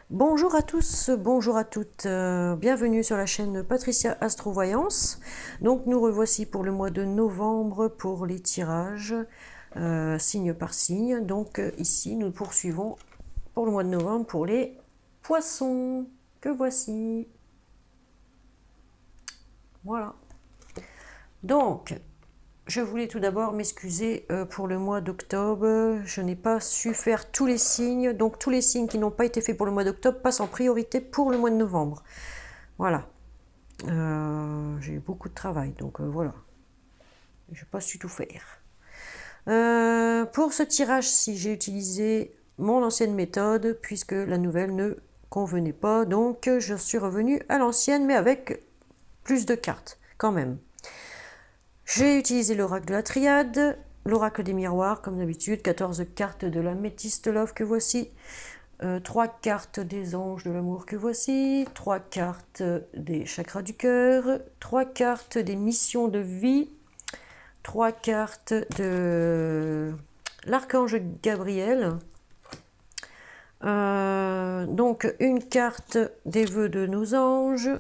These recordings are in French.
Bonjour à tous, bonjour à toutes, bienvenue sur la chaîne Patricia Astrovoyance. Donc nous revoici pour le mois de novembre pour les tirages, signe par signe. Donc ici nous poursuivons pour le mois de novembre pour les poissons, que voici. Voilà. Donc, je voulais tout d'abord m'excuser pour le mois d'octobre. Je n'ai pas su faire tous les signes. Donc tous les signes qui n'ont pas été faits pour le mois d'octobre passent en priorité pour le mois de novembre. Voilà. J'ai eu beaucoup de travail. Donc voilà. Je n'ai pas su tout faire. Pour ce tirage-ci, j'ai utilisé mon ancienne méthode puisque la nouvelle ne convenait pas. Donc je suis revenue à l'ancienne mais avec plus de cartes quand même. J'ai utilisé l'oracle de la triade, l'oracle des miroirs, comme d'habitude, 14 cartes de la métiste love que voici, 3 cartes des anges de l'amour que voici, 3 cartes des chakras du cœur, 3 cartes des missions de vie, 3 cartes de l'archange Gabriel, donc une carte des vœux de nos anges,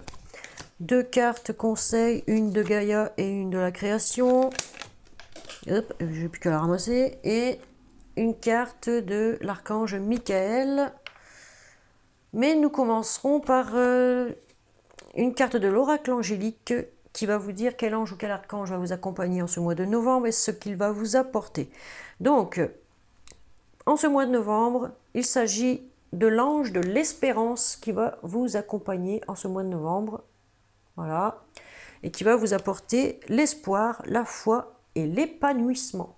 2 cartes conseils, une de Gaïa et une de la création. Hop, j'ai plus qu'à la ramasser. Et une carte de l'archange Michael. Mais nous commencerons par une carte de l'oracle angélique qui va vous dire quel ange ou quel archange va vous accompagner en ce mois de novembre et ce qu'il va vous apporter. Donc, en ce mois de novembre, il s'agit de l'ange de l'espérance qui va vous accompagner en ce mois de novembre. Voilà. Et qui va vous apporter l'espoir, la foi et l'épanouissement.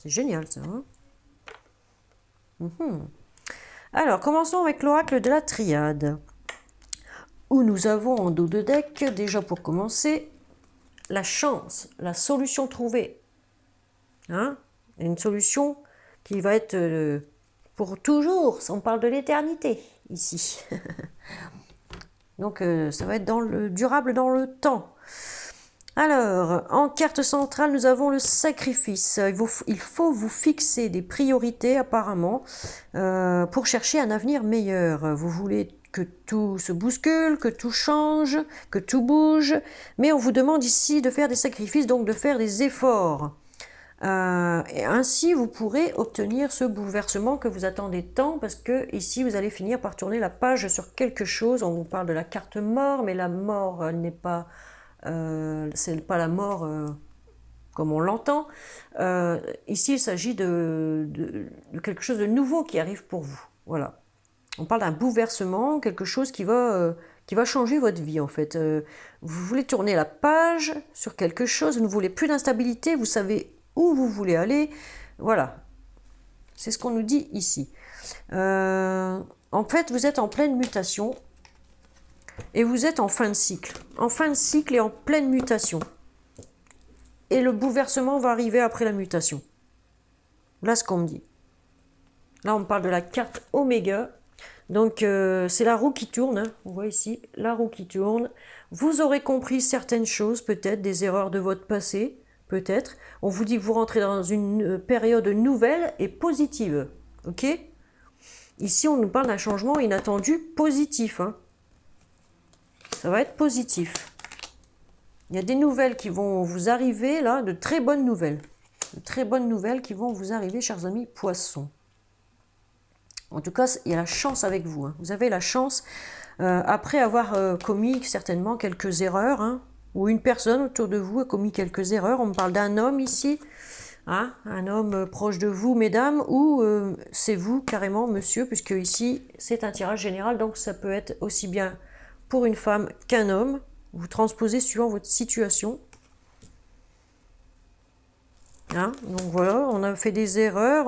C'est génial ça. Alors, commençons avec l'oracle de la triade. Où nous avons en dos de deck, déjà pour commencer, la chance, la solution trouvée. Une solution qui va être pour toujours, on parle de l'éternité ici. Donc ça va être durable dans le temps. Alors, en carte centrale, nous avons le sacrifice. Il faut vous fixer des priorités apparemment pour chercher un avenir meilleur. Vous voulez que tout se bouscule, que tout change, que tout bouge, mais on vous demande ici de faire des sacrifices, donc de faire des efforts. Et ainsi, vous pourrez obtenir ce bouleversement que vous attendez tant, parce que ici, vous allez finir par tourner la page sur quelque chose. On vous parle de la carte mort, mais la mort n'est pas, c'est pas la mort comme on l'entend. Ici, il s'agit de quelque chose de nouveau qui arrive pour vous. Voilà. On parle d'un bouleversement, quelque chose qui va changer votre vie en fait. Vous voulez tourner la page sur quelque chose, vous ne voulez plus d'instabilité, vous savez où vous voulez aller. Voilà, c'est ce qu'on nous dit ici. En fait, vous êtes en pleine mutation et vous êtes en fin de cycle. En fin de cycle et en pleine mutation. Et le bouleversement va arriver après la mutation. Là, ce qu'on me dit. Là, on me parle de la carte Oméga. Donc, c'est la roue qui tourne. Hein. On voit ici la roue qui tourne. Vous aurez compris certaines choses, peut-être des erreurs de votre passé. Peut-être. On vous dit que vous rentrez dans une période nouvelle et positive. Ok ? Ici, on nous parle d'un changement inattendu positif. Hein. Ça va être positif. Il y a des nouvelles qui vont vous arriver, là, de très bonnes nouvelles. De très bonnes nouvelles qui vont vous arriver, chers amis poissons. En tout cas, il y a la chance avec vous. Hein. Vous avez la chance, après avoir commis certainement quelques erreurs, hein, ou une personne autour de vous a commis quelques erreurs. On me parle d'un homme ici, hein, un homme proche de vous, mesdames, ou c'est vous carrément, monsieur, puisque ici, c'est un tirage général, donc ça peut être aussi bien pour une femme qu'un homme. Vous transposez suivant votre situation. Hein, donc voilà, on a fait des erreurs,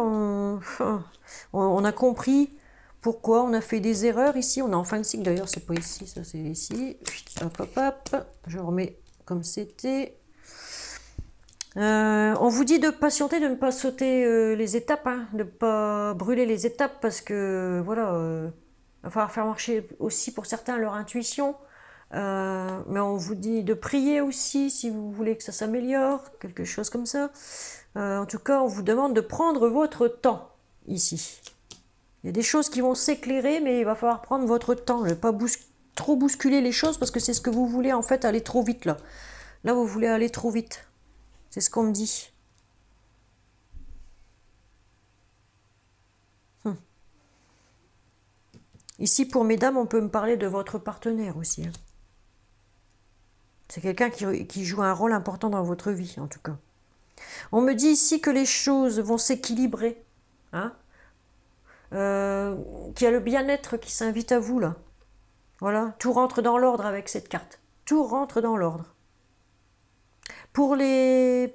on a compris pourquoi on a fait des erreurs ici. On est en fin de cycle, d'ailleurs, c'est pas ici, ça c'est ici. Hop, hop, hop, je remets comme c'était. On vous dit de patienter, de ne pas sauter les étapes, hein, de ne pas brûler les étapes parce que voilà, il va falloir faire marcher aussi pour certains leur intuition. Mais on vous dit de prier aussi si vous voulez que ça s'améliore, quelque chose comme ça. En tout cas, on vous demande de prendre votre temps ici. Il y a des choses qui vont s'éclairer, mais il va falloir prendre votre temps. Ne pas trop bousculer les choses parce que c'est ce que vous voulez en fait, aller trop vite là. Là, vous voulez aller trop vite. C'est ce qu'on me dit. Ici, pour mesdames, on peut me parler de votre partenaire aussi. Hein. C'est quelqu'un qui joue un rôle important dans votre vie, en tout cas. On me dit ici que les choses vont s'équilibrer. Hein, qu'il y a le bien-être qui s'invite à vous, là. Voilà, tout rentre dans l'ordre avec cette carte. Tout rentre dans l'ordre. Pour les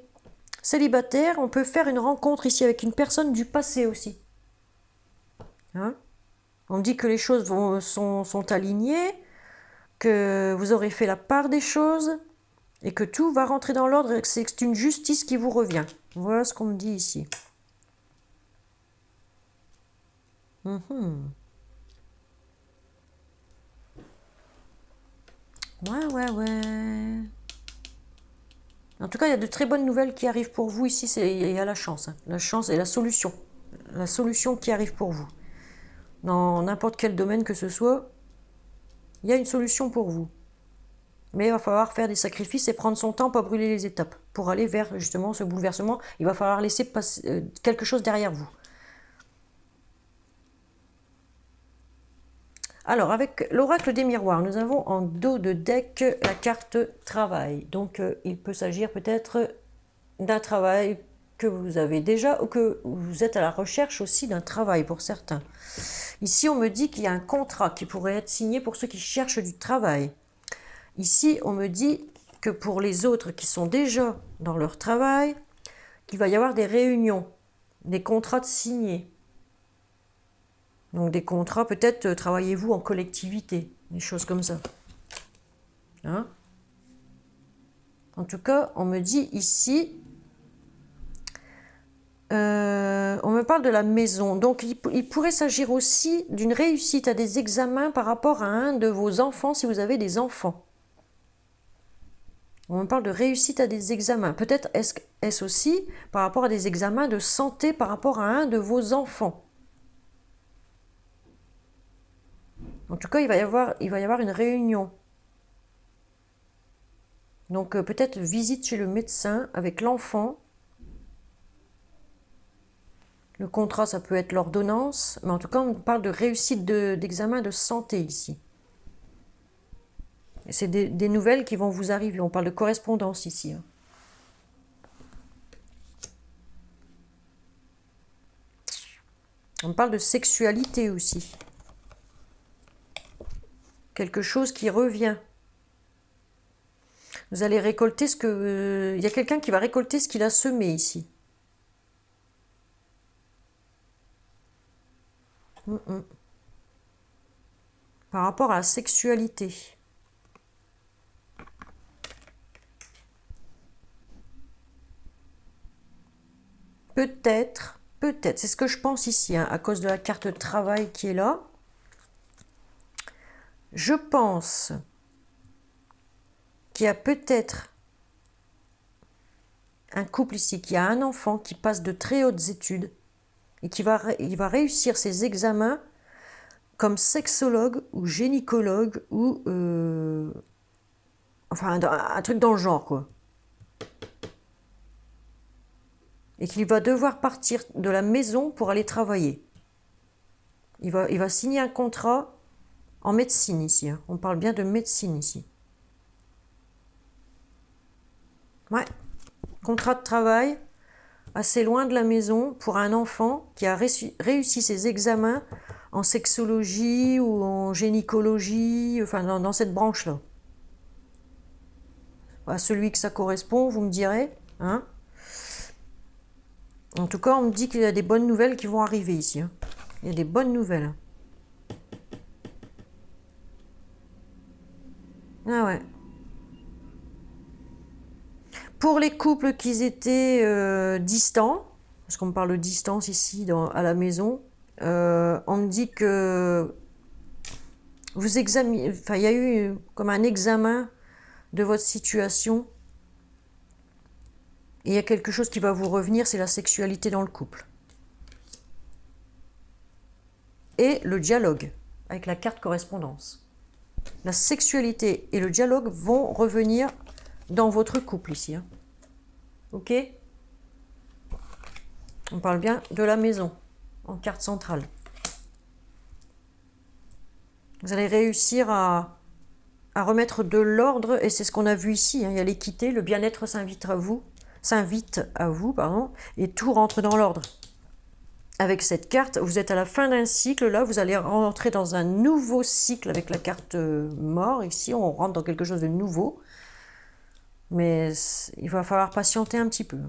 célibataires, on peut faire une rencontre ici avec une personne du passé aussi. Hein, on me dit que les choses sont alignées, que vous aurez fait la part des choses et que tout va rentrer dans l'ordre et que c'est une justice qui vous revient. Voilà ce qu'on me dit ici. Ouais. En tout cas, il y a de très bonnes nouvelles qui arrivent pour vous ici. Il y a la chance. Hein. La chance et la solution. La solution qui arrive pour vous. Dans n'importe quel domaine que ce soit, il y a une solution pour vous. Mais il va falloir faire des sacrifices et prendre son temps, pas brûler les étapes. Pour aller vers justement ce bouleversement, il va falloir laisser passer, quelque chose derrière vous. Alors, avec l'oracle des miroirs, nous avons en dos de deck la carte travail. Donc, il peut s'agir peut-être d'un travail que vous avez déjà ou que vous êtes à la recherche aussi d'un travail pour certains. Ici, on me dit qu'il y a un contrat qui pourrait être signé pour ceux qui cherchent du travail. Ici, on me dit que pour les autres qui sont déjà dans leur travail, qu'il va y avoir des réunions, des contrats de signés. Donc des contrats, peut-être travaillez-vous en collectivité, des choses comme ça. Hein? En tout cas, on me dit ici, on me parle de la maison. Donc il pourrait s'agir aussi d'une réussite à des examens par rapport à un de vos enfants, si vous avez des enfants. On me parle de réussite à des examens. Peut-être est-ce aussi par rapport à des examens de santé par rapport à un de vos enfants. En tout cas, il va y avoir une réunion. Donc peut-être visite chez le médecin avec l'enfant. Le contrat, ça peut être l'ordonnance. Mais en tout cas, on parle de réussite d'examen de santé ici. Et c'est des nouvelles qui vont vous arriver. On parle de correspondance ici. Hein. On parle de sexualité aussi. Quelque chose qui revient. Vous allez récolter ce que... il y a quelqu'un qui va récolter ce qu'il a semé ici. Par rapport à la sexualité. Peut-être, c'est ce que je pense ici, hein, à cause de la carte travail qui est là. Je pense qu'il y a peut-être un couple ici qui a un enfant qui passe de très hautes études et il va réussir ses examens comme sexologue ou gynécologue ou enfin un truc dans le genre quoi. Et qu'il va devoir partir de la maison pour aller travailler. Il va signer un contrat en médecine ici. Hein. On parle bien de médecine ici. Ouais. Contrat de travail assez loin de la maison pour un enfant qui a réussi ses examens en sexologie ou en gynécologie, enfin dans cette branche-là. À celui que ça correspond, vous me direz. Hein, en tout cas, on me dit qu'il y a des bonnes nouvelles qui vont arriver ici. Hein. Il y a des bonnes nouvelles. Ah ouais. Pour les couples qui étaient distants, parce qu'on me parle de distance ici à la maison, on me dit que vous examinez, enfin il y a eu comme un examen de votre situation. Et il y a quelque chose qui va vous revenir, c'est la sexualité dans le couple. et le dialogue, avec la carte correspondance. La sexualité et le dialogue vont revenir dans votre couple ici. Hein. Ok? On parle bien de la maison, en carte centrale. Vous allez réussir à remettre de l'ordre, et c'est ce qu'on a vu ici. Hein. Il y a l'équité, le bien-être s'invite à vous, et tout rentre dans l'ordre. Avec cette carte, vous êtes à la fin d'un cycle, là, vous allez rentrer dans un nouveau cycle avec la carte mort. Ici, on rentre dans quelque chose de nouveau. Mais il va falloir patienter un petit peu.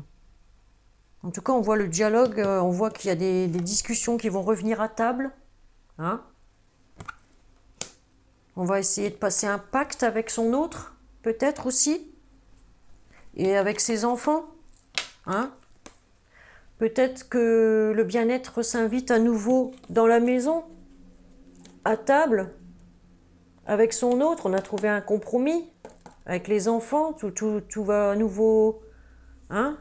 En tout cas, on voit le dialogue, on voit qu'il y a des discussions qui vont revenir à table. Hein? On va essayer de passer un pacte avec son autre, peut-être aussi. Et avec ses enfants. Hein? Peut-être que le bien-être s'invite à nouveau dans la maison, à table, avec son autre. On a trouvé un compromis avec les enfants. Tout va à nouveau, hein?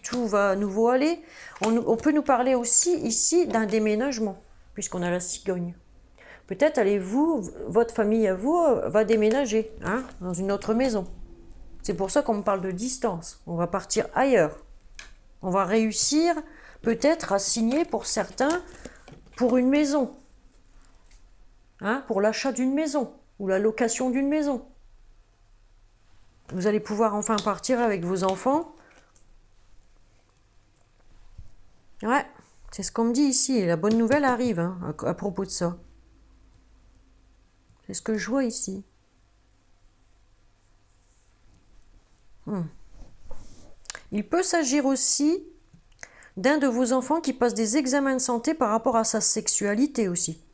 Tout va à nouveau aller. On peut nous parler aussi ici d'un déménagement, puisqu'on a la cigogne. Peut-être allez-vous, votre famille à vous, va déménager, hein, dans une autre maison. C'est pour ça qu'on me parle de distance. On va partir ailleurs. On va réussir peut-être à signer pour certains pour une maison. Hein, pour l'achat d'une maison ou la location d'une maison. Vous allez pouvoir enfin partir avec vos enfants. Ouais, c'est ce qu'on me dit ici. Et la bonne nouvelle arrive hein, à propos de ça. C'est ce que je vois ici. Il peut s'agir aussi d'un de vos enfants qui passe des examens de santé par rapport à sa sexualité aussi.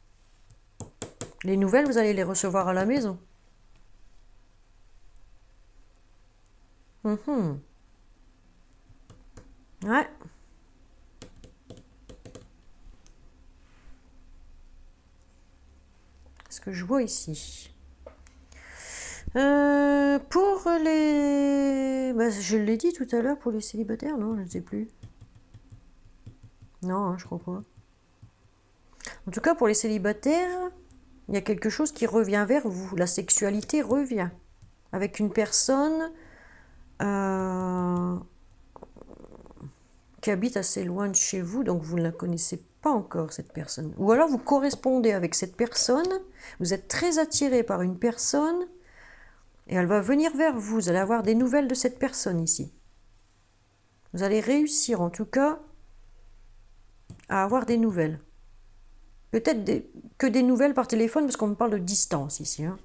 Les nouvelles, vous allez les recevoir à la maison. Ouais. Ce que je vois ici. Pour les... Bah, je l'ai dit tout à l'heure, pour les célibataires, non, je ne sais plus. Non, hein, je crois pas. En tout cas, pour les célibataires, il y a quelque chose qui revient vers vous. La sexualité revient. Avec une personne qui habite assez loin de chez vous, donc vous ne la connaissez pas encore, cette personne. Ou alors vous correspondez avec cette personne, vous êtes très attiré par une personne, et elle va venir vers vous. Vous allez avoir des nouvelles de cette personne ici. Vous allez réussir, en tout cas, à avoir des nouvelles. Peut-être que des nouvelles par téléphone, parce qu'on me parle de distance ici. Hein.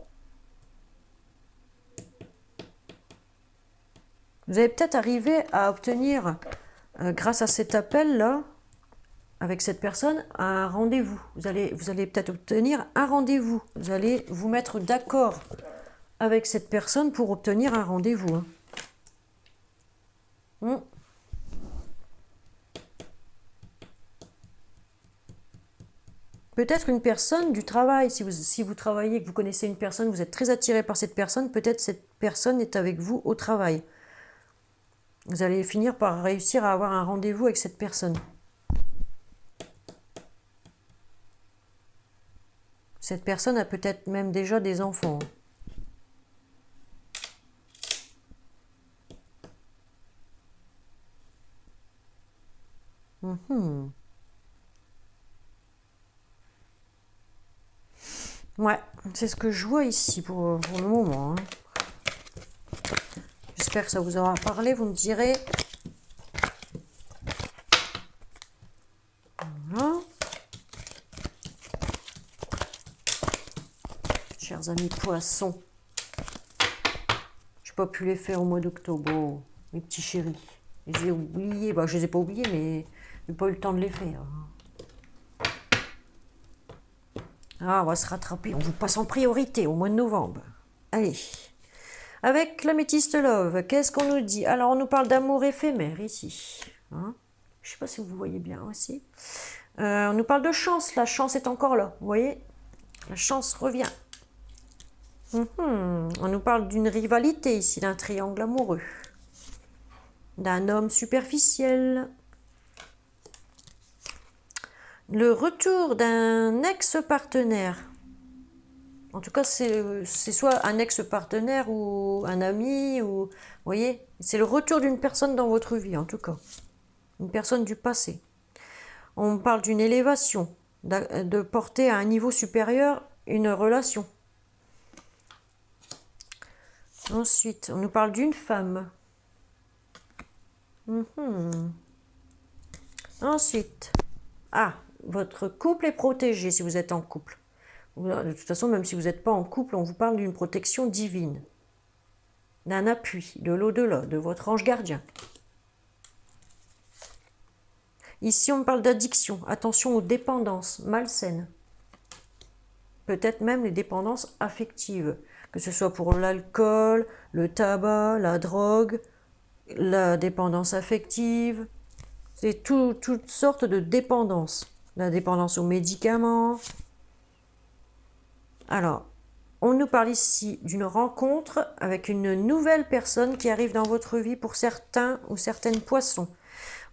Vous allez peut-être arriver à obtenir, grâce à cet appel-là, avec cette personne, un rendez-vous. Vous allez peut-être obtenir un rendez-vous. Vous allez vous mettre d'accord avec cette personne pour obtenir un rendez-vous. Hein. Peut-être une personne du travail, si vous travaillez, que vous connaissez une personne, vous êtes très attiré par cette personne, peut-être cette personne est avec vous au travail. Vous allez finir par réussir à avoir un rendez-vous avec cette personne. Cette personne a peut-être même déjà des enfants. Ouais, c'est ce que je vois ici pour le moment. Hein. J'espère que ça vous aura parlé, vous me direz. Voilà. Chers amis poissons, j'ai pas pu les faire au mois d'octobre, oh, mes petits chéris. J'ai oublié, bah, je les ai pas oubliés, mais j'ai pas eu le temps de les faire. Ah, on va se rattraper, on vous passe en priorité au mois de novembre. Allez. Avec l'améthyste love, qu'est-ce qu'on nous dit? Alors, on nous parle d'amour éphémère ici. Hein, je ne sais pas si vous voyez bien aussi. On nous parle de chance. La chance est encore là. Vous voyez? La chance revient. On nous parle d'une rivalité ici, d'un triangle amoureux. D'un homme superficiel. le retour d'un ex-partenaire. En tout cas, c'est soit un ex-partenaire ou un ami, ou, vous voyez, c'est le retour d'une personne dans votre vie, en tout cas. Une personne du passé. On parle d'une élévation, de porter à un niveau supérieur une relation. Ensuite, on nous parle d'une femme. Ensuite, votre couple est protégé si vous êtes en couple. De toute façon, même si vous n'êtes pas en couple, on vous parle d'une protection divine, d'un appui, de l'au-delà, de votre ange gardien. Ici, on parle d'addiction. Attention aux dépendances malsaines. Peut-être même les dépendances affectives, que ce soit pour l'alcool, le tabac, la drogue, la dépendance affective. C'est toutes sortes de dépendances. La dépendance aux médicaments. Alors, on nous parle ici d'une rencontre avec une nouvelle personne qui arrive dans votre vie pour certains ou certaines poissons.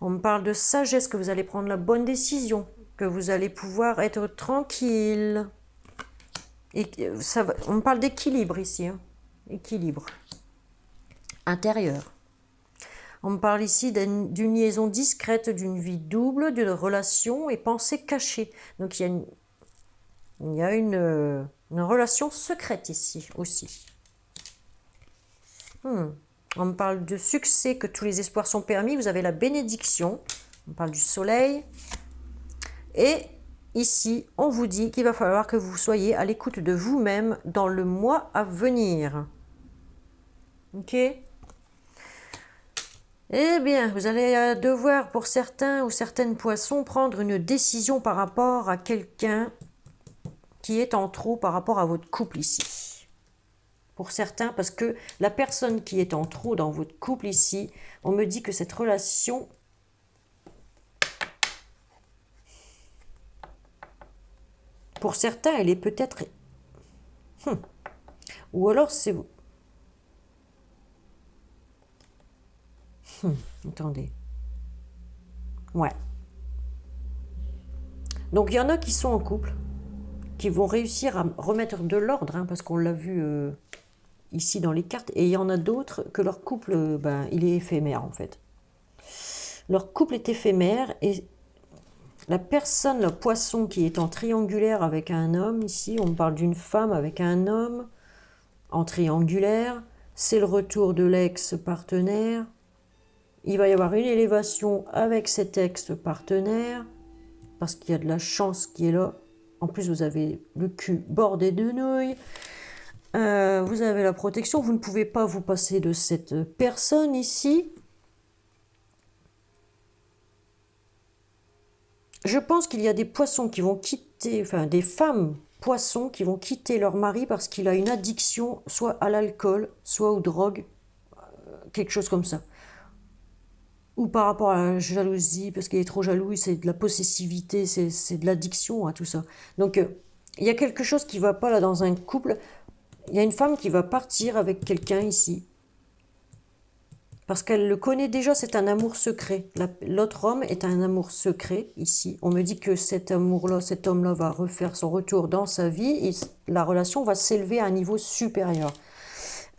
On me parle de sagesse, que vous allez prendre la bonne décision, que vous allez pouvoir être tranquille. Et on me parle d'équilibre ici, hein. Équilibre intérieur. On me parle ici d'une liaison discrète, d'une vie double, d'une relation et pensée cachée. Donc il y a une relation secrète ici aussi. On me parle de succès, que tous les espoirs sont permis. Vous avez la bénédiction. On parle du soleil. Et ici, on vous dit qu'il va falloir que vous soyez à l'écoute de vous-même dans le mois à venir. Ok ? Eh bien, vous allez devoir, pour certains ou certaines poissons, prendre une décision par rapport à quelqu'un qui est en trop par rapport à votre couple ici. Pour certains, parce que la personne qui est en trop dans votre couple ici, on me dit que cette relation... Pour certains, elle est peut-être... Ou alors c'est... Attendez. Ouais. Donc il y en a qui sont en couple, qui vont réussir à remettre de l'ordre, hein, parce qu'on l'a vu ici dans les cartes, et il y en a d'autres que leur couple, il est éphémère en fait. Leur couple est éphémère, et la personne, le poisson qui est en triangulaire avec un homme, ici on parle d'une femme avec un homme en triangulaire, c'est le retour de l'ex-partenaire. Il va y avoir une élévation avec cet ex-partenaire, parce qu'il y a de la chance qui est là. En plus, vous avez le cul bordé de nouilles. Vous avez la protection. Vous ne pouvez pas vous passer de cette personne ici. Je pense qu'il y a des poissons qui vont quitter, enfin des femmes poissons qui vont quitter leur mari parce qu'il a une addiction, soit à l'alcool, soit aux drogues, quelque chose comme ça. Ou par rapport à la jalousie, parce qu'il est trop jaloux, c'est de la possessivité, c'est de l'addiction à tout ça. Donc, il y a quelque chose qui ne va pas là dans un couple. Il y a une femme qui va partir avec quelqu'un ici. Parce qu'elle le connaît déjà, c'est un amour secret. L'autre homme est un amour secret ici. On me dit que cet amour-là, cet homme-là va refaire son retour dans sa vie et la relation va s'élever à un niveau supérieur.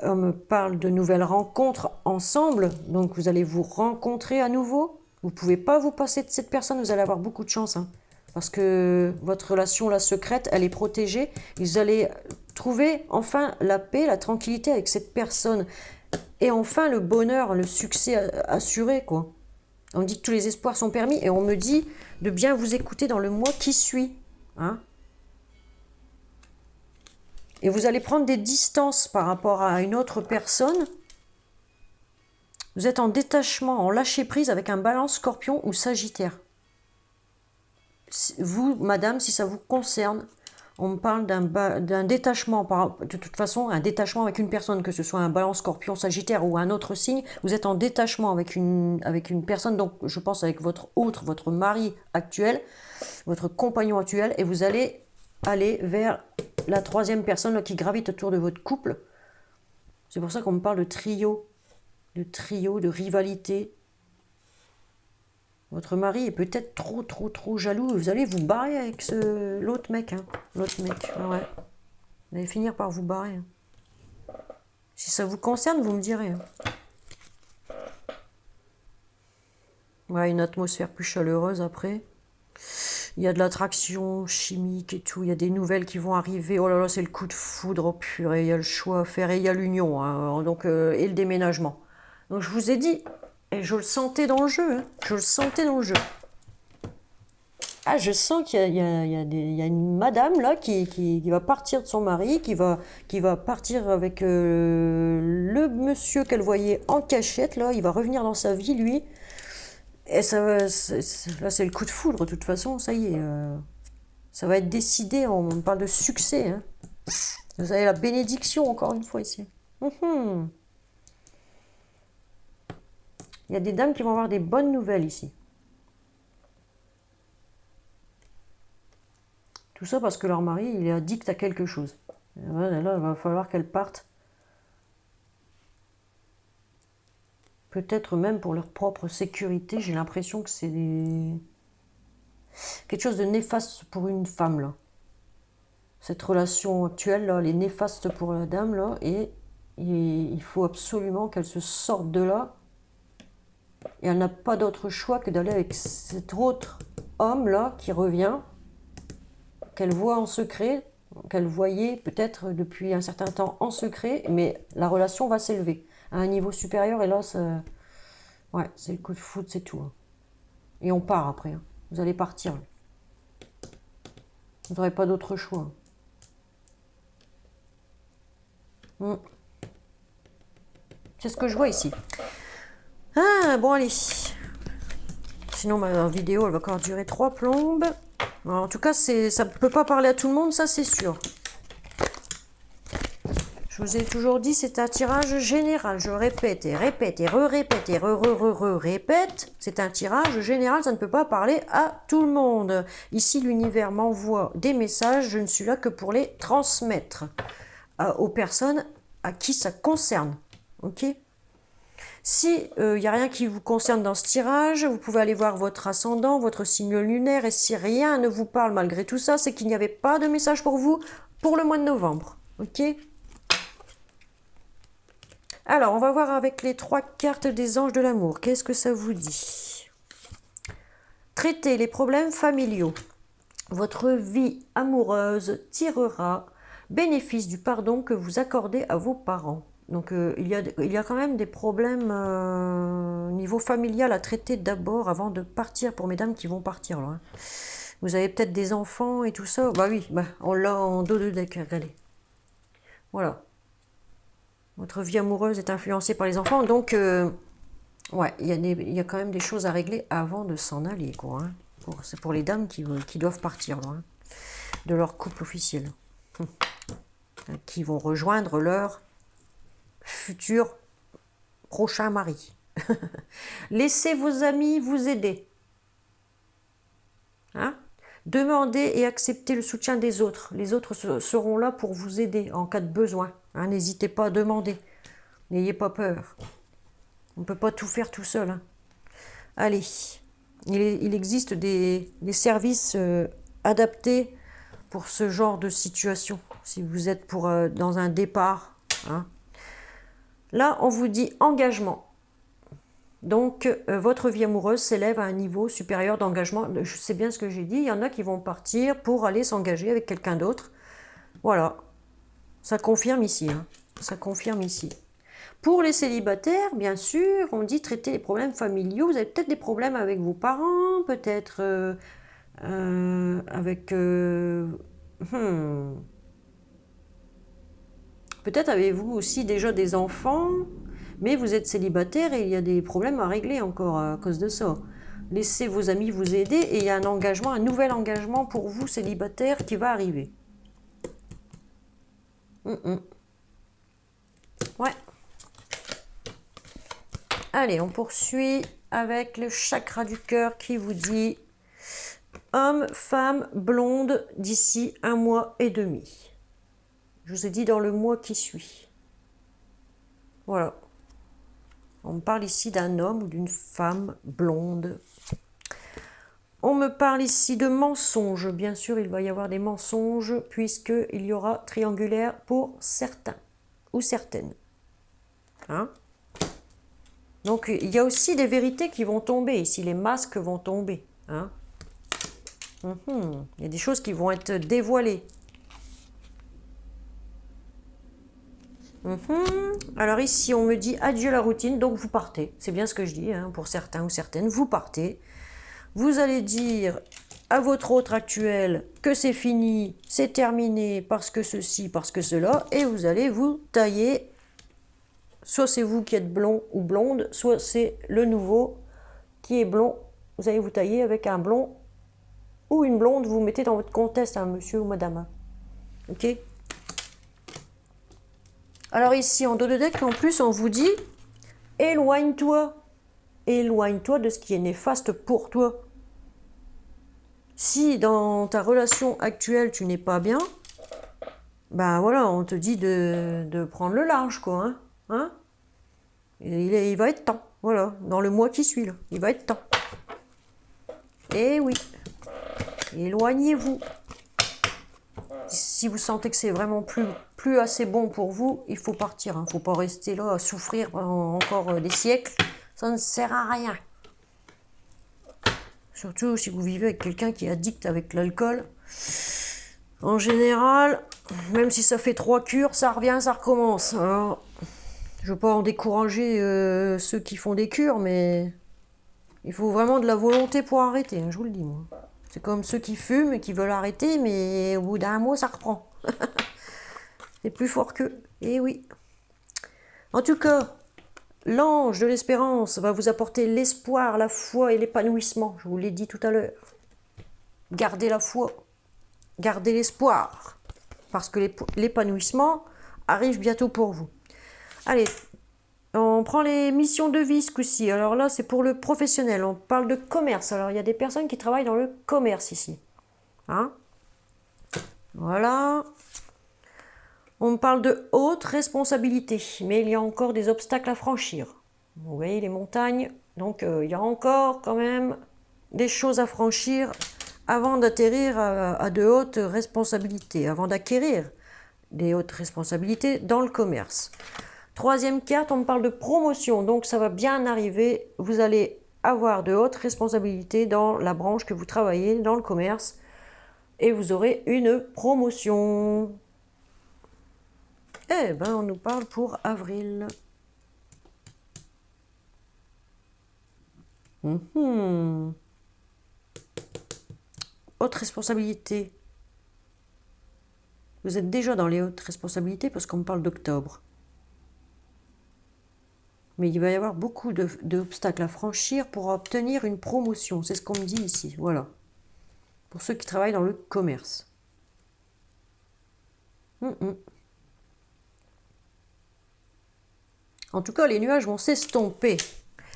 On me parle de nouvelles rencontres ensemble, donc vous allez vous rencontrer à nouveau. Vous ne pouvez pas vous passer de cette personne, vous allez avoir beaucoup de chance. Hein, parce que votre relation, la secrète, elle est protégée. Vous allez trouver enfin la paix, la tranquillité avec cette personne. Et enfin le bonheur, le succès assuré, quoi. On me dit que tous les espoirs sont permis et on me dit de bien vous écouter dans le mois qui suit. Hein. Et vous allez prendre des distances par rapport à une autre personne. Vous êtes en détachement, en lâcher-prise avec un balance scorpion ou sagittaire. Vous, madame, si ça vous concerne, on me parle d'un détachement. De toute façon, un détachement avec une personne, que ce soit un balance scorpion, sagittaire ou un autre signe, vous êtes en détachement avec une personne, donc je pense avec votre mari actuel, votre compagnon actuel, et vous allez aller vers la troisième personne là, qui gravite autour de votre couple. C'est pour ça qu'on me parle de trio, de rivalité. Votre mari est peut-être trop jaloux. Vous allez vous barrer avec l'autre mec. Hein. L'autre mec, ouais. Vous allez finir par vous barrer. Hein. Si ça vous concerne, vous me direz. Hein. Ouais, une atmosphère plus chaleureuse après. Il y a de l'attraction chimique et tout. Il y a des nouvelles qui vont arriver. Oh là là, c'est le coup de foudre. Oh purée, il y a le choix à faire et il y a l'union. Hein, donc, et le déménagement. Donc, je vous ai dit, et je le sentais dans le jeu. Hein, je le sentais dans le jeu. Ah, je sens qu'il y a une madame là qui va partir de son mari, qui va partir avec le monsieur qu'elle voyait en cachette. Là, il va revenir dans sa vie, lui. Et ça, là, c'est le coup de foudre, de toute façon, ça y est. Ça va être décidé, on parle de succès. Hein. Vous avez la bénédiction, encore une fois, ici. Il y a des dames qui vont avoir des bonnes nouvelles, ici. Tout ça parce que leur mari, il est addict à quelque chose. Et là, il va falloir qu'elles partent. Peut-être même pour leur propre sécurité. J'ai l'impression que c'est quelque chose de néfaste pour une femme, là. Cette relation actuelle, là, elle est néfaste pour la dame, là, et il faut absolument qu'elle se sorte de là. Et elle n'a pas d'autre choix que d'aller avec cet autre homme-là qui revient, qu'elle voit en secret, qu'elle voyait peut-être depuis un certain temps en secret, mais la relation va s'élever à un niveau supérieur, et là, ouais, c'est le coup de foudre, c'est tout. Hein. Et on part après. Hein. Vous allez partir. Vous n'aurez pas d'autre choix. C'est ce que je vois ici. Ah, bon, allez. Sinon, ma vidéo, elle va encore durer 3 plombes. Alors, en tout cas, ça ne peut pas parler à tout le monde, ça, c'est sûr. Je vous ai toujours dit, c'est un tirage général. Je répète et répète et re-répète et re-répète. C'est un tirage général, ça ne peut pas parler à tout le monde. Ici, l'univers m'envoie des messages. Je ne suis là que pour les transmettre aux personnes à qui ça concerne. Ok ? Si n'y a rien qui vous concerne dans ce tirage, vous pouvez aller voir votre ascendant, votre signe lunaire, et si rien ne vous parle malgré tout ça, c'est qu'il n'y avait pas de message pour vous pour le mois de novembre. Ok ? Alors, on va voir avec les 3 cartes des anges de l'amour. Qu'est-ce que ça vous dit ? Traitez les problèmes familiaux. Votre vie amoureuse tirera bénéfice du pardon que vous accordez à vos parents. Donc, il y a quand même des problèmes au niveau familial à traiter d'abord avant de partir pour mesdames qui vont partir. Là, hein. Vous avez peut-être des enfants et tout ça. Bah oui, on l'a en dos de deck. Regardez. Voilà. Votre vie amoureuse est influencée par les enfants. Donc, ouais, il y a quand même des choses à régler avant de s'en aller. Quoi, hein. C'est pour les dames qui doivent partir là, hein, de leur couple officiel. Qui vont rejoindre leur futur prochain mari. Laissez vos amis vous aider. Hein? Demandez et acceptez le soutien des autres. Les autres seront là pour vous aider en cas de besoin. Hein? N'hésitez pas à demander. N'ayez pas peur. On ne peut pas tout faire tout seul. Hein. Allez, il existe des services adaptés pour ce genre de situation. Si vous êtes dans un départ. Hein. Là, on vous dit engagement. Donc, votre vie amoureuse s'élève à un niveau supérieur d'engagement. Je sais bien ce que j'ai dit. Il y en a qui vont partir pour aller s'engager avec quelqu'un d'autre. Voilà. Ça confirme ici. Hein. Ça confirme ici. Pour les célibataires, bien sûr, on dit traiter les problèmes familiaux. Vous avez peut-être des problèmes avec vos parents, peut-être avec... Peut-être avez-vous aussi déjà des enfants, mais vous êtes célibataire et il y a des problèmes à régler encore à cause de ça. Laissez vos amis vous aider et il y a un engagement, un nouvel engagement pour vous, célibataire, qui va arriver. Ouais. Allez, on poursuit avec le chakra du cœur qui vous dit homme, femme, blonde d'ici 1 mois et demi. Je vous ai dit dans le mois qui suit. Voilà. On parle ici d'un homme ou d'une femme blonde On me parle ici de mensonges. Bien sûr, il va y avoir des mensonges puisqu'il y aura triangulaire pour certains ou certaines. Hein? Donc, il y a aussi des vérités qui vont tomber. Ici, les masques vont tomber. Hein? Il y a des choses qui vont être dévoilées. Alors ici, on me dit adieu la routine, donc vous partez. C'est bien ce que je dis, hein, pour certains ou certaines, vous partez. Vous allez dire à votre autre actuel que c'est fini, c'est terminé, parce que ceci, parce que cela, et vous allez vous tailler. Soit c'est vous qui êtes blond ou blonde, soit c'est le nouveau qui est blond. Vous allez vous tailler avec un blond ou une blonde, vous mettez dans votre conteste, hein, monsieur ou madame. Ok? Alors ici, en dos de deck, en plus, on vous dit éloigne-toi. Éloigne-toi de ce qui est néfaste pour toi. Si dans ta relation actuelle, tu n'es pas bien, ben voilà, on te dit de prendre le large, quoi. Hein? Il va être temps. Voilà, dans le mois qui suit, là, il va être temps. Eh oui, éloignez-vous. Si vous sentez que c'est vraiment plus assez bon pour vous, il faut partir. Il ne faut pas rester là à souffrir pendant encore des siècles. Ça ne sert à rien. Surtout si vous vivez avec quelqu'un qui est addict avec l'alcool. En général, même si ça fait 3 cures, ça revient, ça recommence. Alors, je ne veux pas en décourager ceux qui font des cures, mais il faut vraiment de la volonté pour arrêter, hein, je vous le dis, moi. C'est comme ceux qui fument et qui veulent arrêter, mais au bout d'un mois, ça reprend. C'est plus fort qu'eux. Eh oui. En tout cas, l'ange de l'espérance va vous apporter l'espoir, la foi et l'épanouissement. Je vous l'ai dit tout à l'heure. Gardez la foi. Gardez l'espoir. Parce que l'épanouissement arrive bientôt pour vous. Allez, on prend les missions de vie ce coup-ci. Alors là, c'est pour le professionnel. On parle de commerce. Alors, il y a des personnes qui travaillent dans le commerce ici. Hein? Voilà. On parle de haute responsabilité. Mais il y a encore des obstacles à franchir. Vous voyez les montagnes. Donc, il y a encore quand même des choses à franchir avant d'atterrir à de hautes responsabilités. Avant d'acquérir des hautes responsabilités dans le commerce. Troisième carte, on me parle de promotion, donc ça va bien arriver. Vous allez avoir de hautes responsabilités dans la branche que vous travaillez, dans le commerce, et vous aurez une promotion. Eh ben, on nous parle pour avril. Haute responsabilité. Vous êtes déjà dans les hautes responsabilités parce qu'on me parle d'octobre. Mais il va y avoir beaucoup d'obstacles à franchir pour obtenir une promotion. C'est ce qu'on me dit ici. Voilà. Pour ceux qui travaillent dans le commerce. En tout cas, les nuages vont s'estomper.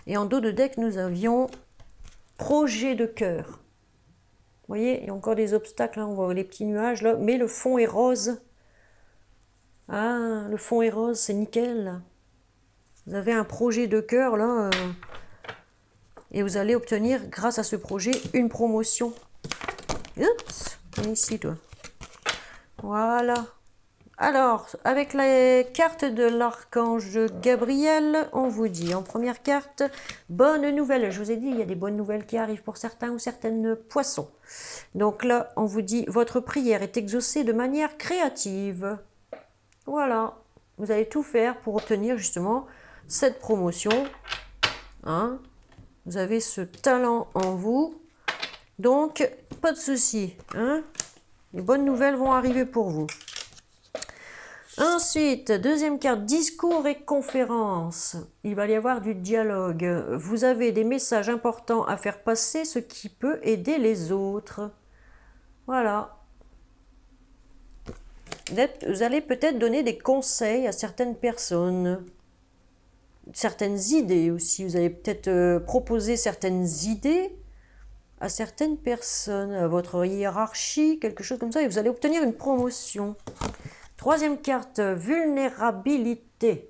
Et en dos de deck, nous avions projet de cœur. Vous voyez, il y a encore des obstacles. Hein, on voit les petits nuages là. Mais le fond est rose. Ah, le fond est rose, c'est nickel. Vous avez un projet de cœur là, et vous allez obtenir, grâce à ce projet, une promotion. Oups, viens ici toi. Voilà. Alors, avec les cartes de l'archange Gabriel, on vous dit en première carte, bonne nouvelle. Je vous ai dit, il y a des bonnes nouvelles qui arrivent pour certains ou certaines poissons. Donc là, on vous dit, votre prière est exaucée de manière créative. Voilà. Vous allez tout faire pour obtenir justement cette promotion. Hein? Vous avez ce talent en vous. Donc, pas de souci. Hein? Les bonnes nouvelles vont arriver pour vous. Ensuite, deuxième carte, discours et conférences. Il va y avoir du dialogue. Vous avez des messages importants à faire passer, ce qui peut aider les autres. Voilà. Vous allez peut-être donner des conseils à certaines personnes. Certaines idées aussi. Vous allez peut-être proposer certaines idées à certaines personnes, à votre hiérarchie, quelque chose comme ça, et vous allez obtenir une promotion. Troisième carte, vulnérabilité.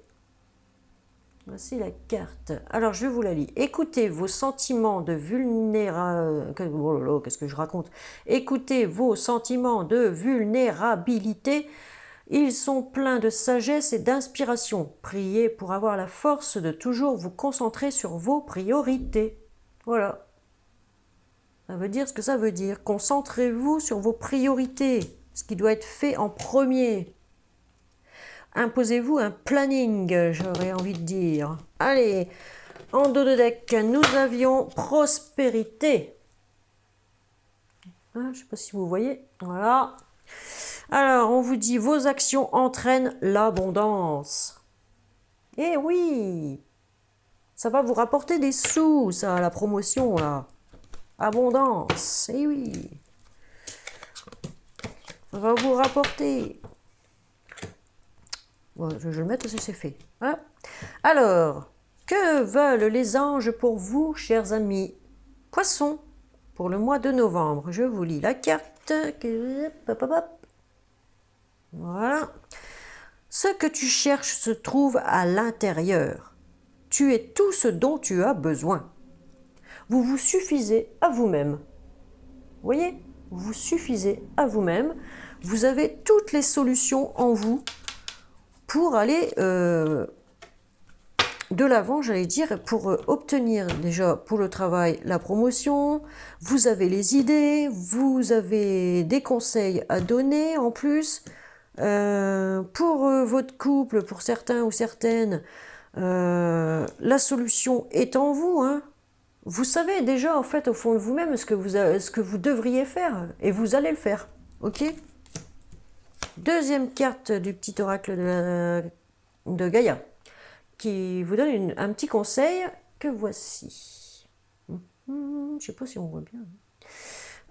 Voici la carte. Alors, je vous la lis. Écoutez vos sentiments de vulnérabilité. Oh là là, qu'est-ce que je raconte? Écoutez vos sentiments de vulnérabilité. Ils sont pleins de sagesse et d'inspiration. Priez pour avoir la force de toujours vous concentrer sur vos priorités. Voilà. Ça veut dire ce que ça veut dire. Concentrez-vous sur vos priorités. Ce qui doit être fait en premier. Imposez-vous un planning, j'aurais envie de dire. Allez, en dos de deck, nous avions prospérité. Je ne sais pas si vous voyez. Voilà. Alors, on vous dit, vos actions entraînent l'abondance. Eh oui, ça va vous rapporter des sous, ça, la promotion, là. Abondance, eh oui. Ça va vous rapporter. Bon, je vais le mettre si c'est fait. Voilà. Alors, que veulent les anges pour vous, chers amis? Poissons, pour le mois de novembre. Je vous lis la carte. Voilà. Ce que tu cherches se trouve à l'intérieur. Tu es tout ce dont tu as besoin. Vous vous suffisez à vous-même. Vous voyez? Vous vous suffisez à vous-même. Vous avez toutes les solutions en vous pour aller de l'avant, j'allais dire, pour obtenir déjà pour le travail la promotion. Vous avez les idées, vous avez des conseils à donner en plus. Pour votre couple, pour certains ou certaines, la solution est en vous. Hein. Vous savez déjà, en fait, au fond de vous-même, ce que vous devriez faire, et vous allez le faire. Ok? Deuxième carte du petit oracle de Gaïa, qui vous donne un petit conseil que voici. Je ne sais pas si on voit bien.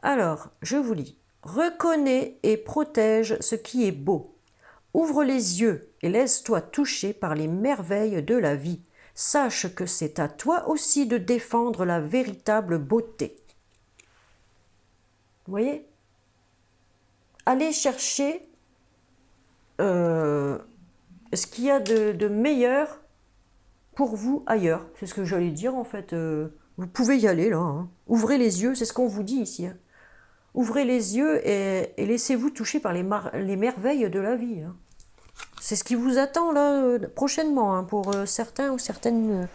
Alors, je vous lis. Reconnais et protège ce qui est beau. Ouvre les yeux et laisse-toi toucher par les merveilles de la vie. Sache que c'est à toi aussi de défendre la véritable beauté. Vous voyez? Allez chercher ce qu'il y a de meilleur pour vous ailleurs. C'est ce que j'allais dire en fait. Vous pouvez y aller là. Hein. Ouvrez les yeux, c'est ce qu'on vous dit ici. Hein. Ouvrez les yeux et laissez-vous toucher par les merveilles de la vie. Hein. C'est ce qui vous attend là prochainement hein, pour certains ou certaines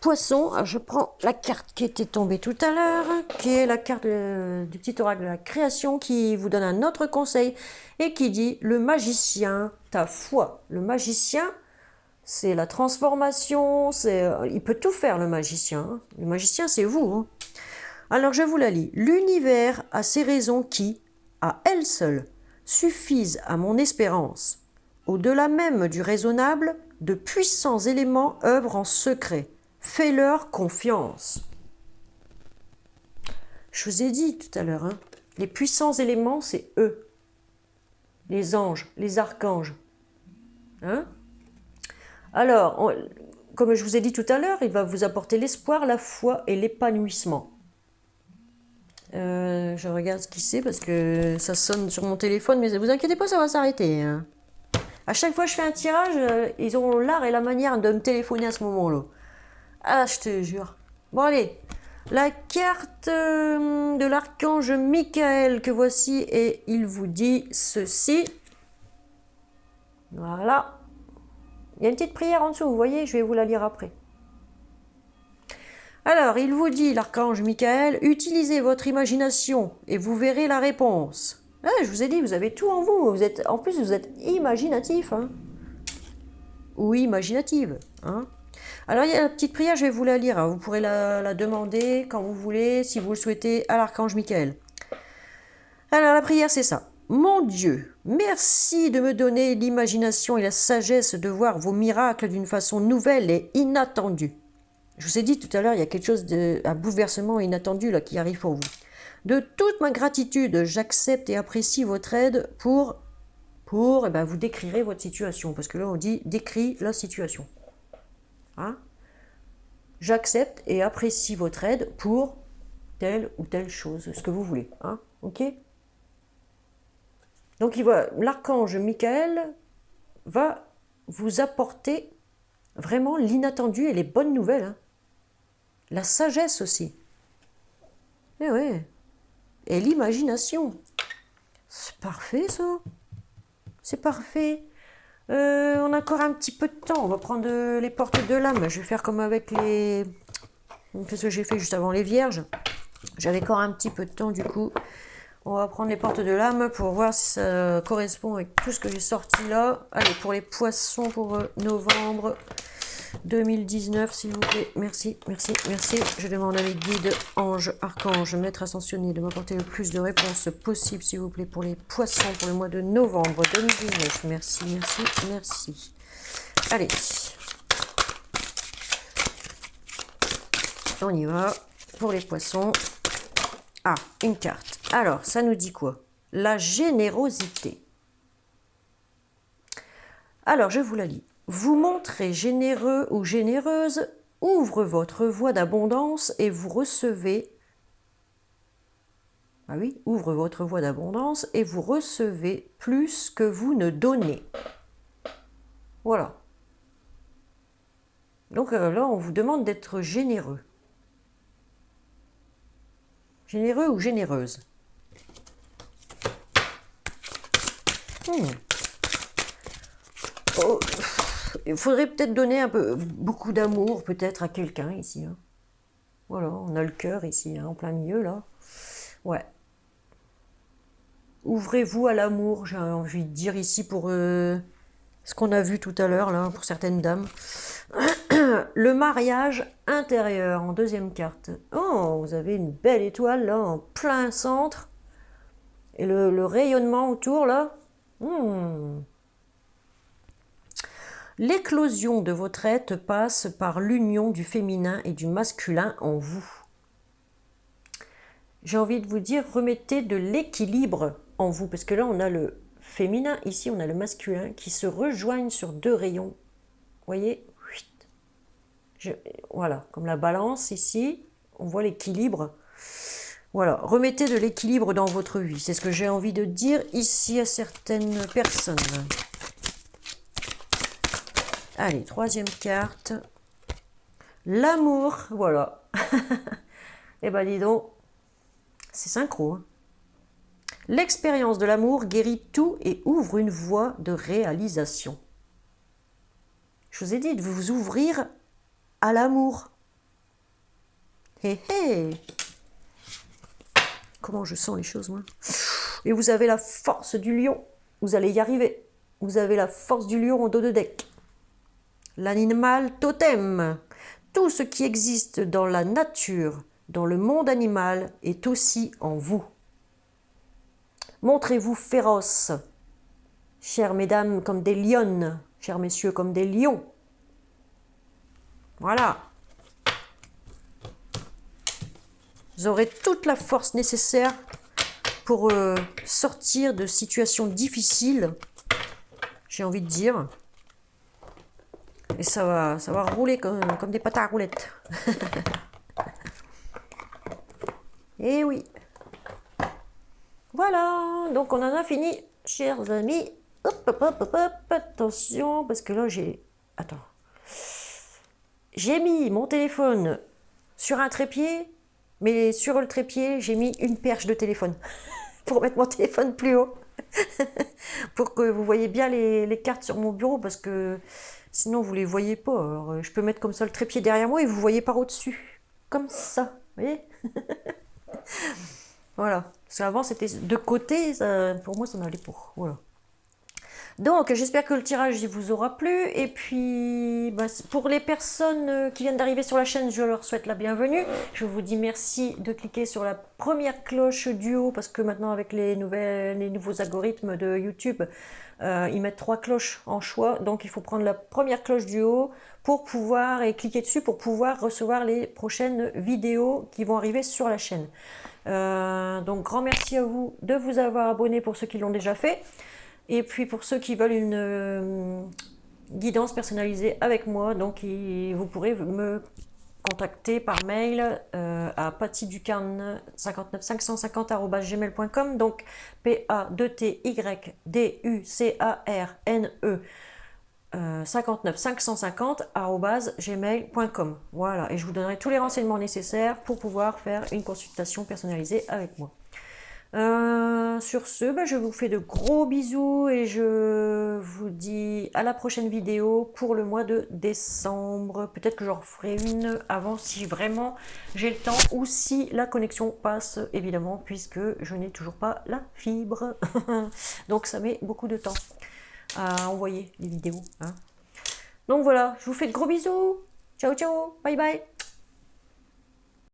poissons. Alors, je prends la carte qui était tombée tout à l'heure, qui est la carte du petit oracle de la création qui vous donne un autre conseil et qui dit le magicien, ta foi. Le magicien, c'est la transformation, il peut tout faire le magicien. Hein. Le magicien, c'est vous. Hein. Alors je vous la lis. L'univers a ses raisons qui, à elles seules, suffisent à mon espérance. Au-delà même du raisonnable, de puissants éléments œuvrent en secret. Fais-leur confiance. Je vous ai dit tout à l'heure, hein, les puissants éléments, c'est eux. Les anges, les archanges. Hein? Alors, comme je vous ai dit tout à l'heure, il va vous apporter l'espoir, la foi et l'épanouissement. Je regarde ce qui c'est parce que ça sonne sur mon téléphone, mais ne vous inquiétez pas, ça va s'arrêter. Hein. À chaque fois que je fais un tirage, ils ont l'art et la manière de me téléphoner à ce moment-là. Ah, je te jure. Bon, allez. La carte de l'archange Michael que voici et il vous dit ceci. Voilà. Il y a une petite prière en dessous, vous voyez, je vais vous la lire après. Alors, il vous dit, l'archange Michael, utilisez votre imagination et vous verrez la réponse. Ah, je vous ai dit, vous avez tout en vous. En plus, vous êtes imaginatif. Hein. Ou imaginative. Hein. Alors, il y a la petite prière, je vais vous la lire. Hein. Vous pourrez la demander quand vous voulez, si vous le souhaitez, à l'archange Michael. Alors, la prière, c'est ça. Mon Dieu, merci de me donner l'imagination et la sagesse de voir vos miracles d'une façon nouvelle et inattendue. Je vous ai dit tout à l'heure, il y a quelque chose un bouleversement inattendu là, qui arrive pour vous. De toute ma gratitude, j'accepte et apprécie votre aide pour vous décrirez votre situation. Parce que là, on dit décrit la situation. Hein? J'accepte et apprécie votre aide pour telle ou telle chose, ce que vous voulez. Hein? Ok? Donc, l'archange Michael va vous apporter Vraiment l'inattendu et les bonnes nouvelles. Hein. La sagesse aussi. Eh ouais. Et l'imagination. C'est parfait ça. C'est parfait. On a encore un petit peu de temps. On va prendre les portes de l'âme. Je vais faire comme avec les... Qu'est-ce que j'ai fait juste avant les vierges? J'avais encore un petit peu de temps du coup. On va prendre les portes de l'âme pour voir si ça correspond avec tout ce que j'ai sorti là. Allez, pour les poissons pour novembre 2019, s'il vous plaît. Merci, merci, merci. Je demande à mes guides, anges, archanges, maîtres ascensionnés de m'apporter le plus de réponses possible, s'il vous plaît, pour les poissons pour le mois de novembre 2019. Merci, merci, merci. Allez. On y va. Pour les poissons. Ah, une carte. Alors, ça nous dit quoi? La générosité. Alors, je vous la lis. Vous montrez généreux ou généreuse, ouvre votre voie d'abondance et vous recevez... Ah oui, ouvre votre voie d'abondance et vous recevez plus que vous ne donnez. Voilà. Donc là, on vous demande d'être généreux. Généreux ou généreuse. Oh, il faudrait peut-être donner beaucoup d'amour peut-être à quelqu'un ici. Hein. Voilà, on a le cœur ici, hein, en plein milieu là. Ouais. Ouvrez-vous à l'amour, j'ai envie de dire ici pour ce qu'on a vu tout à l'heure là, pour certaines dames. Le mariage intérieur en deuxième carte. Oh, vous avez une belle étoile là en plein centre. Et le rayonnement autour là. L'éclosion de votre être passe par l'union du féminin et du masculin en vous. J'ai envie de vous dire, remettez de l'équilibre en vous. Parce que là, on a le féminin, ici, on a le masculin qui se rejoignent sur deux rayons. Vous voyez? Voilà, comme la balance ici, on voit l'équilibre. Voilà, remettez de l'équilibre dans votre vie. C'est ce que j'ai envie de dire ici à certaines personnes. Allez, troisième carte. L'amour, voilà. Eh ben dis donc, c'est synchro. Hein. L'expérience de l'amour guérit tout et ouvre une voie de réalisation. Je vous ai dit de vous ouvrir à l'amour. Hé hé. Comment je sens les choses, moi. Et vous avez la force du lion. Vous allez y arriver. Vous avez la force du lion au dos de deck. L'animal totem. Tout ce qui existe dans la nature, dans le monde animal, est aussi en vous. Montrez-vous féroce, chères mesdames comme des lionnes, chers messieurs comme des lions. Voilà. Vous aurez toute la force nécessaire pour sortir de situations difficiles, j'ai envie de dire. Et ça va rouler comme des pâtes à roulettes. Et oui. Voilà, donc on en a fini, chers amis. Hop, hop, hop, hop, hop, attention, parce que là j'ai... Attends. J'ai mis mon téléphone sur un trépied, mais sur le trépied, j'ai mis une perche de téléphone pour mettre mon téléphone plus haut. Pour que vous voyez bien les cartes sur mon bureau, parce que sinon vous les voyez pas. Alors, je peux mettre comme ça le trépied derrière moi et vous voyez par au-dessus. Comme ça, vous voyez. Voilà. Parce qu'avant c'était de côté, ça, pour moi ça n'allait pas. Voilà. Donc, j'espère que le tirage vous aura plu. Et puis, pour les personnes qui viennent d'arriver sur la chaîne, je leur souhaite la bienvenue. Je vous dis merci de cliquer sur la première cloche du haut, parce que maintenant, avec les nouveaux algorithmes de YouTube, ils mettent 3 cloches en choix. Donc, il faut prendre la première cloche du haut pour pouvoir, et cliquer dessus pour pouvoir recevoir les prochaines vidéos qui vont arriver sur la chaîne. Donc, grand merci à vous de vous avoir abonné pour ceux qui l'ont déjà fait. Et puis pour ceux qui veulent une guidance personnalisée avec moi, donc vous pourrez me contacter par mail à pattyducarne59550@gmail.com, donc PATYDUCARNE 59 550 @gmail.com. Voilà, et je vous donnerai tous les renseignements nécessaires pour pouvoir faire une consultation personnalisée avec moi. Sur ce, je vous fais de gros bisous et je vous dis à la prochaine vidéo pour le mois de décembre. Peut-être que j'en ferai une avant si vraiment j'ai le temps ou si la connexion passe, évidemment, puisque je n'ai toujours pas la fibre. Donc ça met beaucoup de temps à envoyer les vidéos. Hein. Donc voilà, je vous fais de gros bisous. Ciao, ciao, bye bye.